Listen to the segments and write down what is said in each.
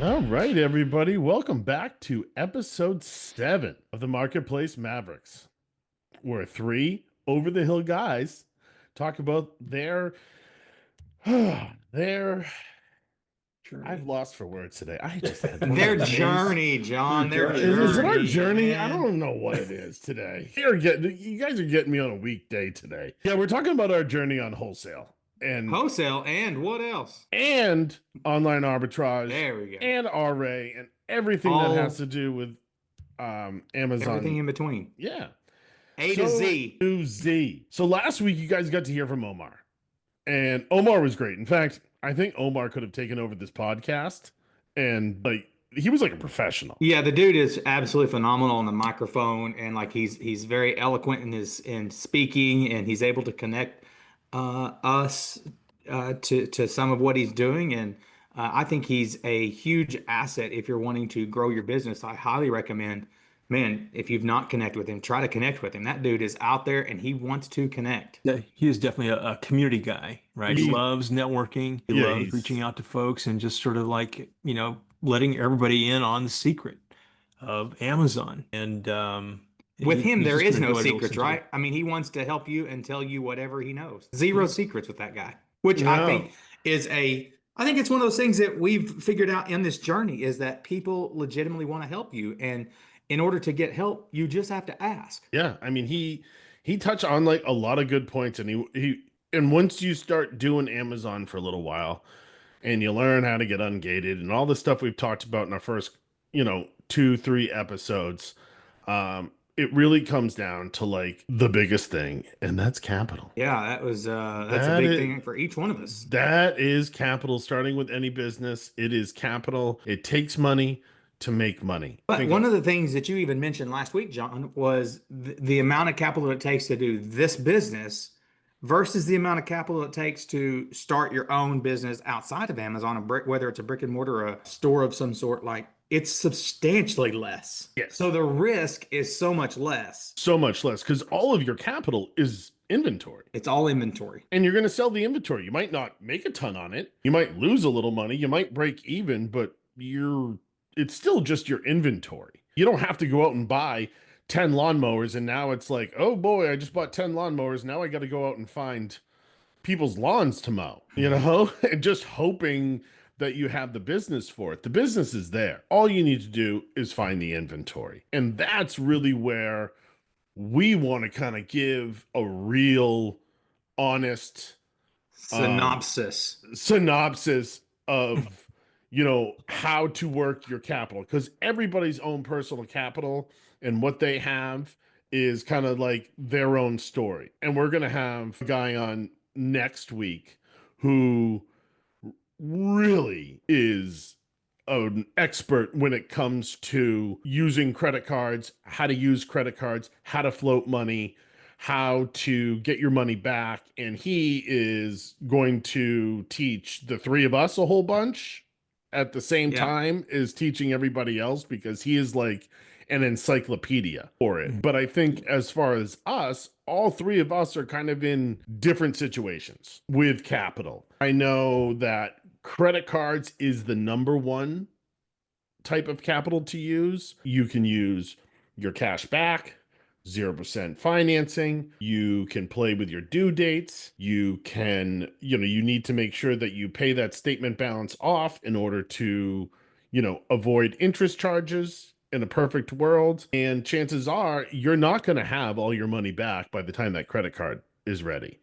All right, everybody. Welcome back to episode 7 of the Marketplace Mavericks, where three over the hill guys talk about their I've Journey. lost for words today. I just had one of Their those days. journey, John, their Is it our journey, journey? I man. don't know what it is today. You guys are getting me on a weekday today. Yeah, we're talking about our journey on wholesale and Wholesale and what else? and online arbitrage There we go. and RA and everything that has All to do with Amazon. everything in between. Yeah. A to So Z. to Z. So last week you guys got to hear from Omar. And Omar was great. In fact, I think Omar could have taken over this podcast and he was like a professional. Yeah, the dude is absolutely phenomenal on the microphone, and like he's very eloquent in his in speaking, and he's able to connect us to some of what he's doing, and I think he's a huge asset if you're wanting to grow your business. I highly recommend, man, if you've not connected with him, try to connect with him. That dude is out there and he wants to connect. Yeah, he is definitely a community guy, right? He loves networking. He loves reaching out to folks and just sort of like, letting everybody in on the secret of Amazon. And With him, he's there just is been a no joy to listen secrets, to. right? I mean, he wants to help you and tell you whatever he knows. Zero Mhm. secrets with that guy, which I No. think I think it's one of those things that we've figured out in this journey is that people legitimately want to help you. And in order to get help, you just have to ask. Yeah. I mean, he touched on like a lot of good points and and once you start doing Amazon for a little while and you learn how to get ungated and all the stuff we've talked about in our first, 2, 3 episodes, it really comes down to like the biggest thing, and that's capital. Yeah, that's a That big is thing for each one of us. that is capital. Starting with any business, it is capital. It takes money to make money. But Think one of of the things that you even mentioned last week, John, was the amount of capital it takes to do this business versus the amount of capital it takes to start your own business outside of Amazon, whether it's a brick and mortar, or a store of some sort. Like it's substantially less. yes, So the risk is so much less. so much less because all of your capital is inventory. It's all inventory. And you're going to sell the inventory. You might not make a ton on it. You might lose a little money. You might break even, but it's still just your inventory. You don't have to go out and buy 10 lawnmowers and now it's like, oh boy, I just bought 10 lawnmowers. Now I got to go out and find people's lawns to mow, and just hoping that you have the business for it. The business is there. All you need to do is find the inventory. And that's really where we want to kind of give a real honest Synopsis. synopsis of how to work your capital, because everybody's own personal capital and what they have is kind of like their own story. And we're going to have a guy on next week who really is an expert when it comes to using credit cards, how to use credit cards, how to float money, how to get your money back. And he is going to teach the three of us a whole bunch at the same Yeah. time as teaching everybody else, because he is like an encyclopedia for it. Mhm. But I think as far as us, all three of us are kind of in different situations with capital. I know that credit cards is the number one type of capital to use. You can use your cash back, 0% financing. You can play with your due dates. You can, you need to make sure that you pay that statement balance off in order to, avoid interest charges in a perfect world. And chances are you're not going to have all your money back by the time that credit card is ready,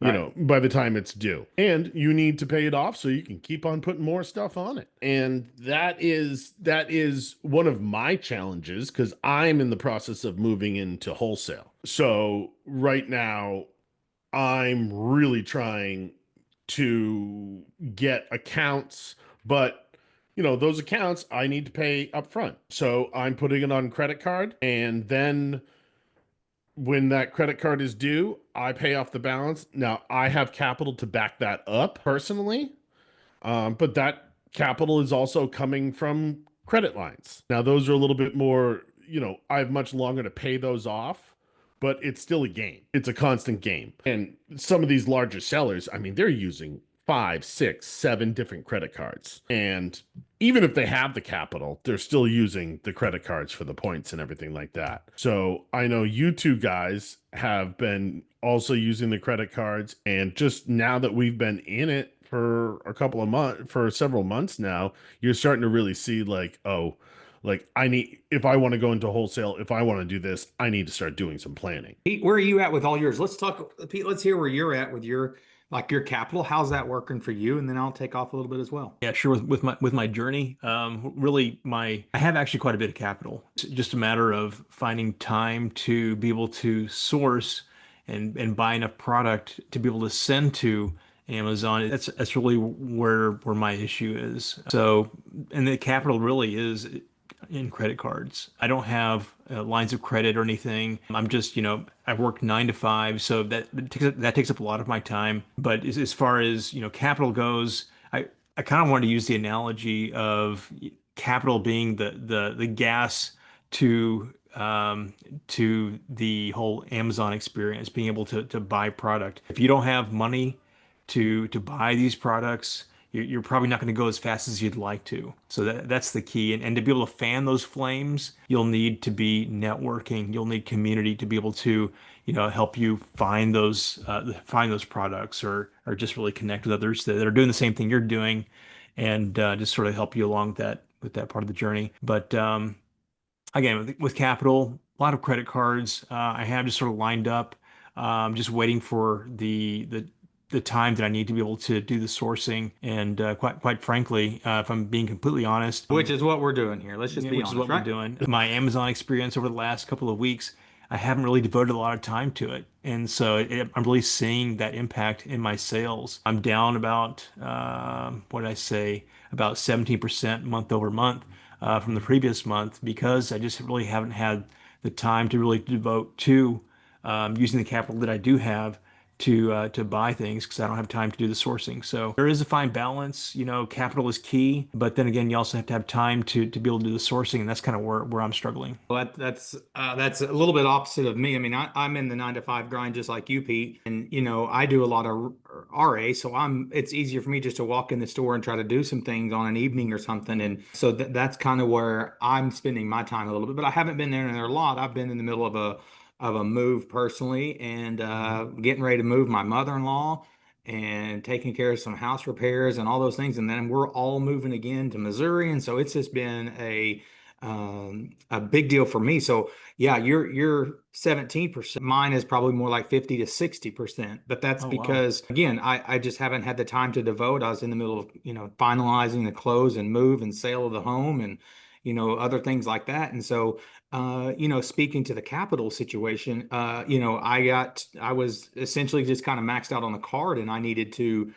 Right. by the time it's due. And you need to pay it off so you can keep on putting more stuff on it. And that is one of my challenges because I'm in the process of moving into wholesale. So right now I'm really trying to get accounts, but those accounts I need to pay up front. So I'm putting it on credit card, and then when that credit card is due, I pay off the balance. Now, I have capital to back that up personally, but that capital is also coming from credit lines. Now, those are a little bit more, I have much longer to pay those off, but it's still a game. It's a constant game. And some of these larger sellers, I mean, they're using 5, 6, 7 different credit cards. And even if they have the capital, they're still using the credit cards for the points and everything like that. So I know you two guys have been also using the credit cards. And just now that we've been in it for a couple of months, for several months now, you're starting to really see like, oh, like I need, if I want to go into wholesale, if I want to do this, I need to start doing some planning. Pete, where are you at with all yours? Let's talk, Pete, let's hear where you're at with your like your capital. How's that working for you? And then I'll take off a little bit as well. Yeah, sure. With my journey, really, I have actually quite a bit of capital. It's just a matter of finding time to be able to source and buy enough product to be able to send to Amazon. That's really where my issue is. So, and the capital really is in credit cards. I don't have lines of credit or anything. I'm just, I work 9 to 5, so that takes up a lot of my time. But as far as, capital goes, I kind of wanted to use the analogy of capital being the gas to the whole Amazon experience, being able to buy product. If you don't have money to buy these products, you're probably not going to go as fast as you'd like to. So that's the key. And to be able to fan those flames, you'll need to be networking. You'll need community to be able to, help you find those products or just really connect with others that are doing the same thing you're doing, and just sort of help you along with that part of the journey. But again, with capital, a lot of credit cards, I have just sort of lined up, just waiting for the time that I need to be able to do the sourcing. And quite frankly, if I'm being completely honest, which is what we're doing here. Let's just be honest, which is what we're doing. My Amazon experience over the last couple of weeks, I haven't really devoted a lot of time to it. And so I'm really seeing that impact in my sales. I'm down about, what did I say, about 17% month over month from the previous month, because I just really haven't had the time to really devote to using the capital that I do have to buy things, because I don't have time to do the sourcing. So there is a fine balance. Capital is key, but then again, you also have to have time to be able to do the sourcing, and that's kind of where I'm struggling. Well, that's a little bit opposite of me. I mean, I'm in the 9 to 5 grind just like you, Pete, and I do a lot of RA, so it's easier for me just to walk in the store and try to do some things on an evening or something, and so that's kind of where I'm spending my time a little bit. But I haven't been there a lot. I've been in the middle of a move personally, and getting ready to move my mother-in-law and taking care of some house repairs and all those things. And then we're all moving again to Missouri. And so it's just been a big deal for me. So yeah, you're 17%. Mine is probably more like 50 to 60%. But that's because, again, I just haven't had the time to devote. I was in the middle of, finalizing the close and move and sale of the home and, other things like that. And so, speaking to the capital situation, I was essentially just kind of maxed out on the card, and I needed to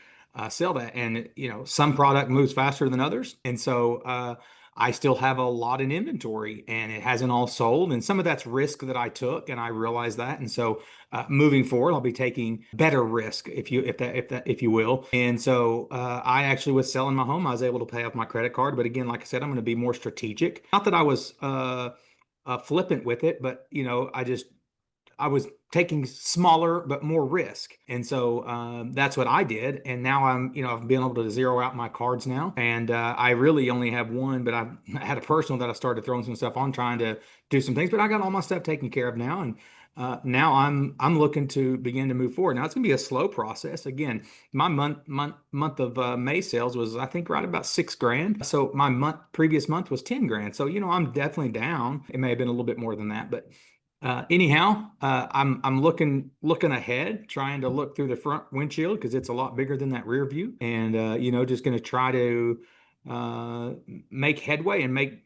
sell that. And, some product moves faster than others. And so, I still have a lot in inventory, and it hasn't all sold. And some of that's risk that I took, and I realized that. And so, moving forward, I'll be taking better risk, if you will. And so, I actually was selling my home. I was able to pay off my credit card, but again, like I said, I'm going to be more strategic. Not that I was flippant with it, but I was taking smaller but more risk. And so that's what I did. And now I've been able to zero out my cards now. And I really only have one, but I had a personal that I started throwing some stuff on, trying to do some things. But I got all my stuff taken care of now. And now I'm looking to begin to move forward. Now it's gonna be a slow process. Again, my month of May sales was, I think, right about $6,000. So my previous month was $10,000. So I'm definitely down. It may have been a little bit more than that, but anyhow, I'm looking ahead, trying to look through the front windshield, because it's a lot bigger than that rear view, and just going to try to make headway and make,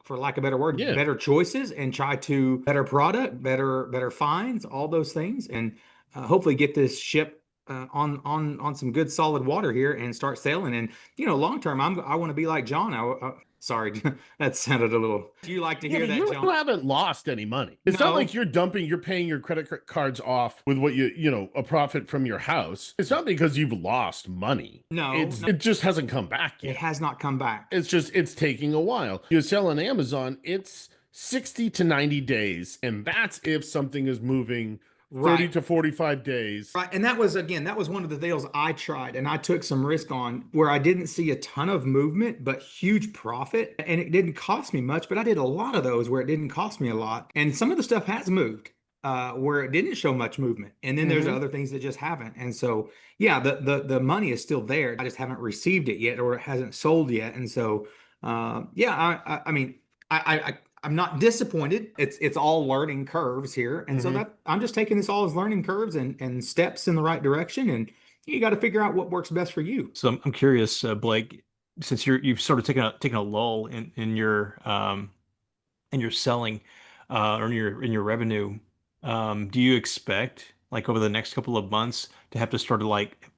for lack of a better word, better choices, and try to better product, better finds, all those things, and hopefully get this ship on some good solid water here and start sailing. And long term, I want to be like John. Sorry, that sounded a little. Do you like to hear that, John? You haven't lost any money. It's not like you're paying your credit cards off with what a profit from your house. It's not because you've lost money. No, it just hasn't come back yet. It has not come back. It's taking a while. You sell on Amazon, it's 60 to 90 days, and that's if something is moving 30 Right. to 45 days. Right. And that was, again, that was one of the deals I tried and I took some risk on where I didn't see a ton of movement, but huge profit. And it didn't cost me much, but I did a lot of those where it didn't cost me a lot. And some of the stuff has moved where it didn't show much movement. And then there's Mhm. other things that just haven't. And so, yeah, the money is still there. I just haven't received it yet or it hasn't sold yet. And so, yeah, I mean, I'm not disappointed. It's all learning curves here. And so Mhm. that I'm just taking this all as learning curves and steps in the right direction. And you got to figure out what works best for you. So I'm curious, Blake, since you've sort of taken a lull in your selling or in your revenue, do you expect like over the next couple of months to have to start to like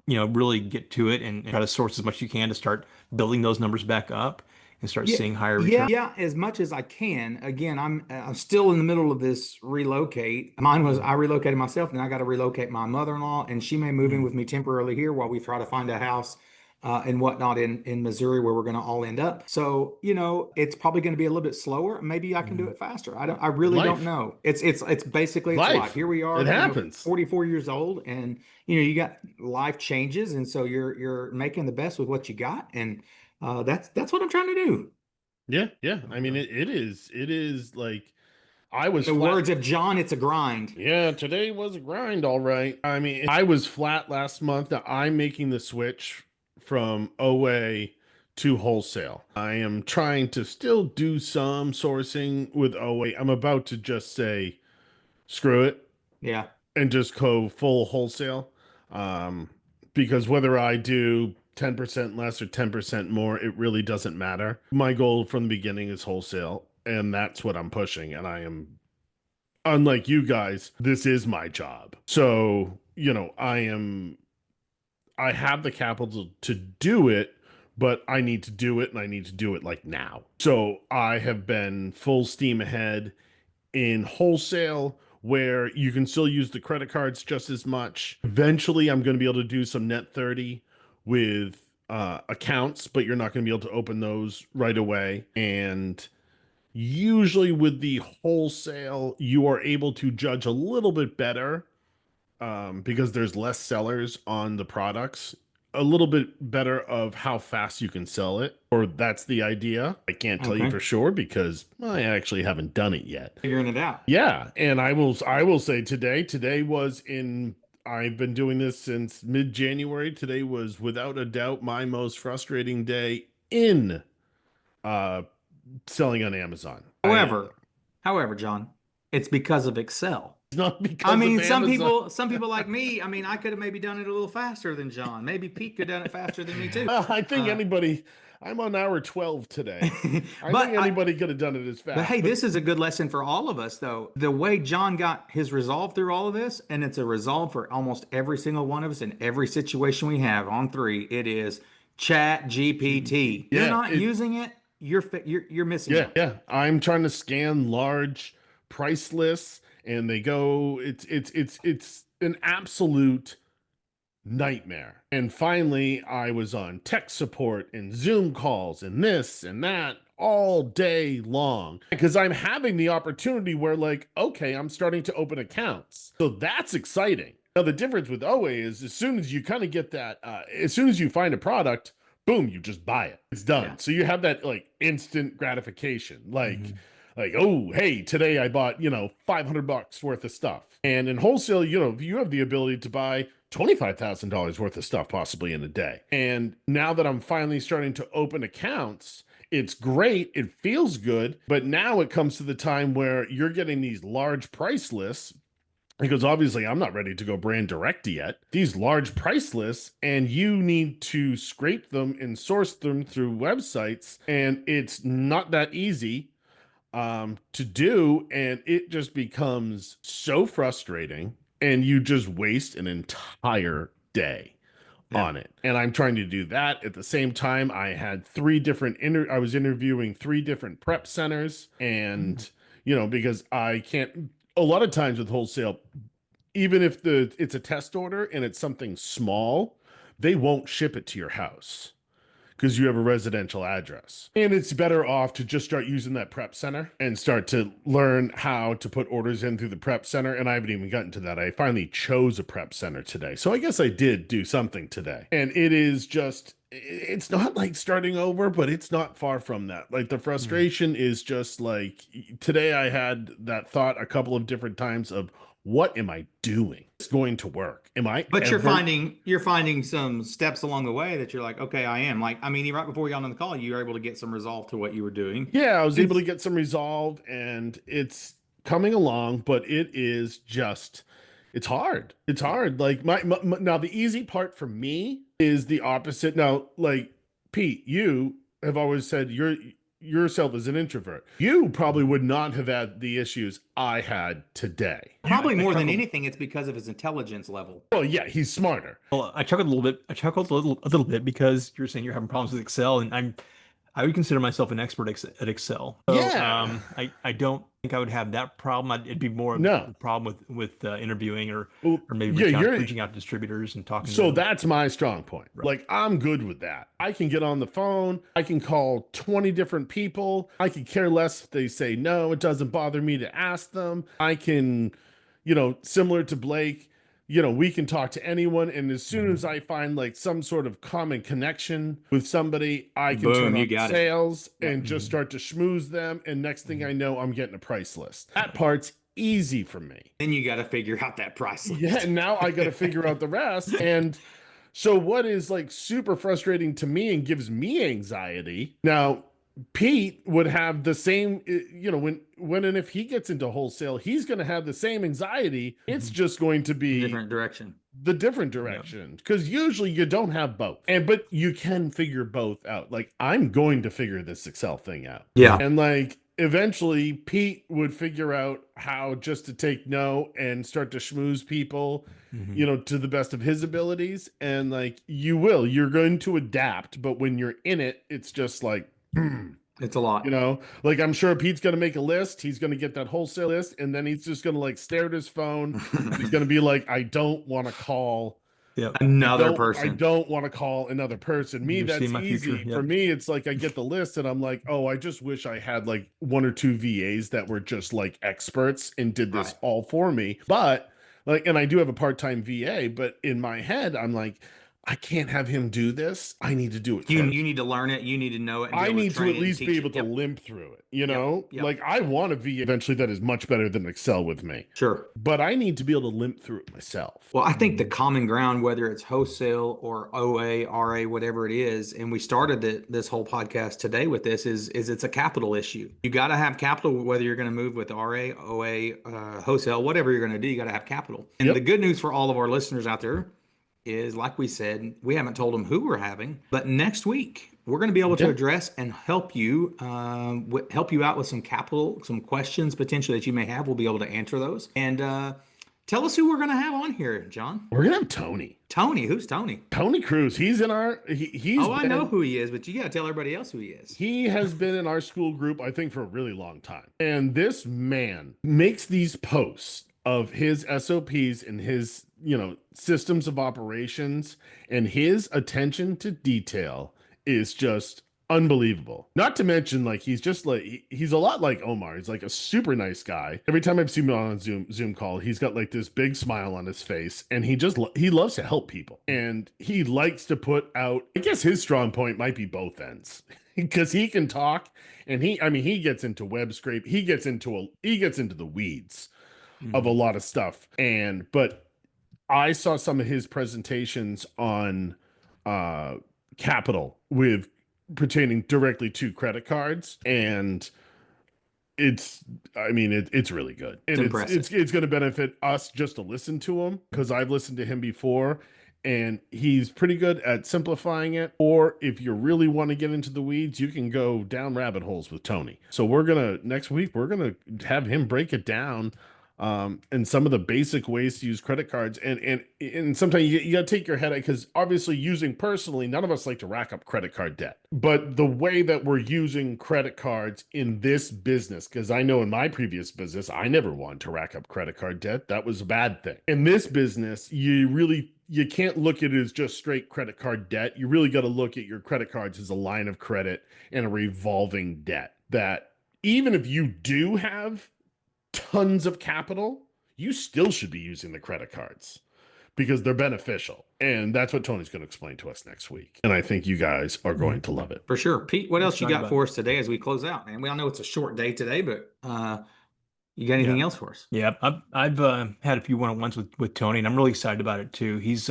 really get to it and try to source as much as you can to start building those numbers back up and start Yeah, seeing higher returns? yeah, as much as I can. Again, I'm still in the middle of this relocate. Mine was Mhm. I relocated myself, and I got to relocate my mother-in-law, and she may move in Mhm. with me temporarily here while we try to find a house and whatnot in Missouri where we're going to all end up. So, it's probably going to be a little bit slower. Maybe I can do Mhm. it faster. I really don't Life. know. It's basically it's life. Life. Here we It are, happens. 44 years old, and you got life changes, and so you're making the best with what you got, and that's what I'm trying to do. Yeah, yeah. I mean, Okay. it is like I was The flat. words of John, it's a grind. Yeah, today was a grind, all right. I mean, I was flat last month. Now I'm making the switch from OA to wholesale. I am trying to still do some sourcing with OA. I'm about to just say, screw it, Yeah. and just go full wholesale. Um, because whether I do 10% less or 10% more, it really doesn't matter. My goal from the beginning is wholesale, and that's what I'm pushing. And I am, unlike you guys, this is my job. So, I have the capital to do it, but I need to do it and I need to do it like now. So I have been full steam ahead in wholesale where you can still use the credit cards just as much. Eventually, I'm going to be able to do some net 30 with accounts, but you're not going to be able to open those right away. And usually, with the wholesale, you are able to judge a little bit better because there's less sellers on the products, a little bit better of how fast you can sell it, or that's the idea. I can't tell you Okay. for sure because I actually haven't done it yet. Figuring it out. Yeah, and I will say today was in I've been doing this since mid-January. Today was without a doubt my most frustrating day in uh selling on Amazon. I However, however, John, it's because of Excel. It's not I because of mean, some Amazon. people, some people like me, I mean, I could have maybe done it a little faster than John. Maybe Pete could have done it faster than me too. I think Uh, anybody I'm on hour 12 today. I think but I, anybody could have done it as But fast, hey, but this is a good lesson for all of us, though. The way John got his resolve through all of this, and it's a resolve for almost every single one of us in every situation we have on three, it is Chat GPT. You're yeah, not using it, you're missing yeah, out. yeah. I'm trying to scan large price lists and they go it's an absolute nightmare. And finally, I was on tech support and Zoom calls and this and that all day long because I'm having the opportunity where, like, okay, I'm starting to open accounts. So that's exciting. Now, the difference with OA is as soon as you kind of get that, as soon as you find a product, boom, you just buy it. It's Yeah. done. So you have that like instant gratification. Like, Mhm. oh, hey, today I bought, $500 worth of stuff. And in wholesale, you have the ability to buy $25,000 worth of stuff possibly in a day. And now that I'm finally starting to open accounts, it's great. It feels good. But now it comes to the time where you're getting these large price lists because obviously I'm not ready to go brand direct yet. These large price lists, and you need to scrape them and source them through websites. And it's not that easy to do, and it just becomes so frustrating, and you just waste an entire day Yeah. on it. And I'm trying to do that at the same time. I had three different I was interviewing three different prep centers, and because I can't. A lot of times with wholesale, even if it's a test order and it's something small, they won't ship it to your house. because you have a residential address. And it's better off to just start using that prep center and start to learn how to put orders in through the prep center. And I haven't even gotten to that. I finally chose a prep center today. So I guess I did do something today. And it is just, it's not like starting over, but it's not far from that. Like the frustration is just like today I had that thought a couple of different times of, what am I doing? It's going to work. Am I? But you're finding some steps along the way that you're like, okay, I am. Like, I mean, right before you got on the call, you were able to get some resolve to what you were doing. Yeah, I was able to get some resolve, and it's coming along, but it is just, it's hard. It's hard. Like my now the easy part for me is the opposite. Now, like Pete, you have always said yourself as an introvert. You probably would not have had the issues I had today. Probably more than anything, it's because of his intelligence level. Well, yeah, he's smarter. Well, I chuckled a little bit. I chuckled a little bit because you're saying you're having problems with Excel, and I would consider myself an expert at Excel. So, Yeah. I don't think I would have that problem. It'd be more of a problem with interviewing or maybe reaching out to distributors and talking to them. That's my strong point. Right. Like, I'm good with that. I can get on the phone. I can call 20 different people. I could care less if they say no. It doesn't bother me to ask them. I can, similar to Blake, we can talk to anyone. And as soon as I find like some sort of common connection with somebody, I can turn on sales and just start to schmooze them. And next thing I know, I'm getting a price list. That part's easy for me. Then you got to figure out that price list. Yeah, and now I got to figure out the rest. And so what is like super frustrating to me and gives me anxiety. Now, Pete would have the same, when and if he gets into wholesale, he's going to have the same anxiety. It's just going to be the different direction. Because usually you don't have both. But you can figure both out. Like, I'm going to figure this Excel thing out. Yeah. And like, eventually Pete would figure out how just to take no and start to schmooze people, to the best of his abilities. And like, you're going to adapt. But when you're in it, it's just like, it's a lot. Like I'm sure Pete's going to make a list. He's going to get that wholesale list. And then he's just going to like stare at his phone. He's going to be like, I don't want to call another person. I don't want to call another person. That's easy. For me, it's like I get the list and I'm like, oh, I just wish I had like one or two VAs that were just like experts and did this all for me. But like, and I do have a part-time VA, but in my head, I'm like, I can't have him do this. I need to do it. You need to learn it. You need to know it. I need to at least be able to limp through it. Like I want a VA eventually that is much better than Excel with me. Sure. But I need to be able to limp through it myself. Well, I think the common ground, whether it's wholesale or OA, RA, whatever it is, and we started this whole podcast today with this, is it's a capital issue. You got to have capital, whether you're going to move with RA, OA, wholesale, whatever you're going to do, you got to have capital. And the good news for all of our listeners out there is, like we said, we haven't told them who we're having, but next week we're going to be able to address and help you out with some capital, some questions potentially that you may have. We'll be able to answer those. And tell us who we're going to have on here, John. We're going to have Tony. Tony, who's Tony? Tony Cruz. He's in our. I know who he is, but you got to tell everybody else who he is. He has been in our school group, I think, for a really long time, and this man makes these posts of his SOPs and his, systems of operations, and his attention to detail is just unbelievable. Not to mention, like, he's just like, he's a lot like Omar. He's like a super nice guy. Every time I've seen him on a Zoom call, he's got like this big smile on his face, and he loves to help people, and he likes to put out, I guess his strong point might be both ends. Because he can talk, and he gets into web scrape. He gets into the weeds of a lot of stuff. But I saw some of his presentations on capital with pertaining directly to credit cards, and it's really good. And it's going to benefit us just to listen to him, because I've listened to him before, and he's pretty good at simplifying it. Or if you really want to get into the weeds, you can go down rabbit holes with Tony. So next week we're gonna have him break it down, and some of the basic ways to use credit cards. And sometimes you got to take your head out, because obviously, using personally, none of us like to rack up credit card debt. But the way that we're using credit cards in this business, because I know in my previous business, I never wanted to rack up credit card debt. That was a bad thing. In this business, you you can't look at it as just straight credit card debt. You really got to look at your credit cards as a line of credit and a revolving debt, that even if you do have tons of capital, you still should be using the credit cards because they're beneficial. And that's what Tony's going to explain to us next week. And I think you guys are going to love it. For sure. Pete, what else you talk got about for us today as we close out, man? We all know it's a short day today, but you got anything else for us? Yeah, I've had a few one-on-ones with Tony, and I'm really excited about it too. He's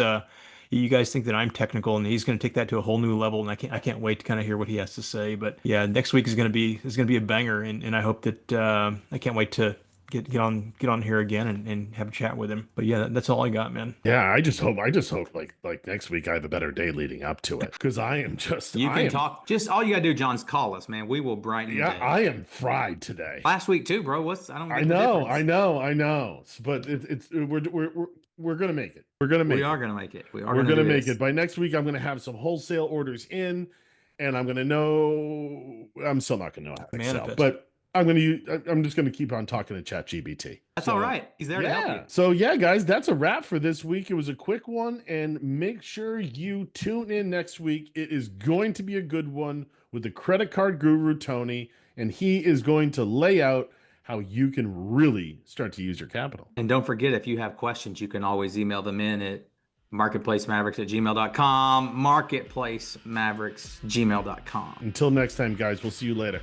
you guys think that I'm technical, and he's going to take that to a whole new level, and I can't wait to kind of hear what he has to say. But yeah, next week is going to be a banger, and I hope that I can't wait to get on here again and have a chat with him. But yeah, that's all I got, man. Yeah, I just hope like next week I have a better day leading up to it, because I am just You can talk. Just all you gotta do, John, is call us, man. We will brighten your yeah, day. I am fried today. Last week too, bro. I don't. Get I the know, difference. I know, but we're gonna make it. We're gonna make We it. are gonna make it. We are We're gonna do make this. it. By next week, I'm gonna have some wholesale orders in, and I'm gonna know. I'm still not gonna know how to Excel, Manifest. but I'm just gonna keep on talking to ChatGPT. That's all right. He's there to help you. So yeah, guys, that's a wrap for this week. It was a quick one, and make sure you tune in next week. It is going to be a good one with the credit card guru Tony, and he is going to lay out how you can really start to use your capital. And don't forget, if you have questions, you can always email them in at marketplacemavericks@gmail.com, marketplacemavericks@gmail.com. Until next time, guys, we'll see you later.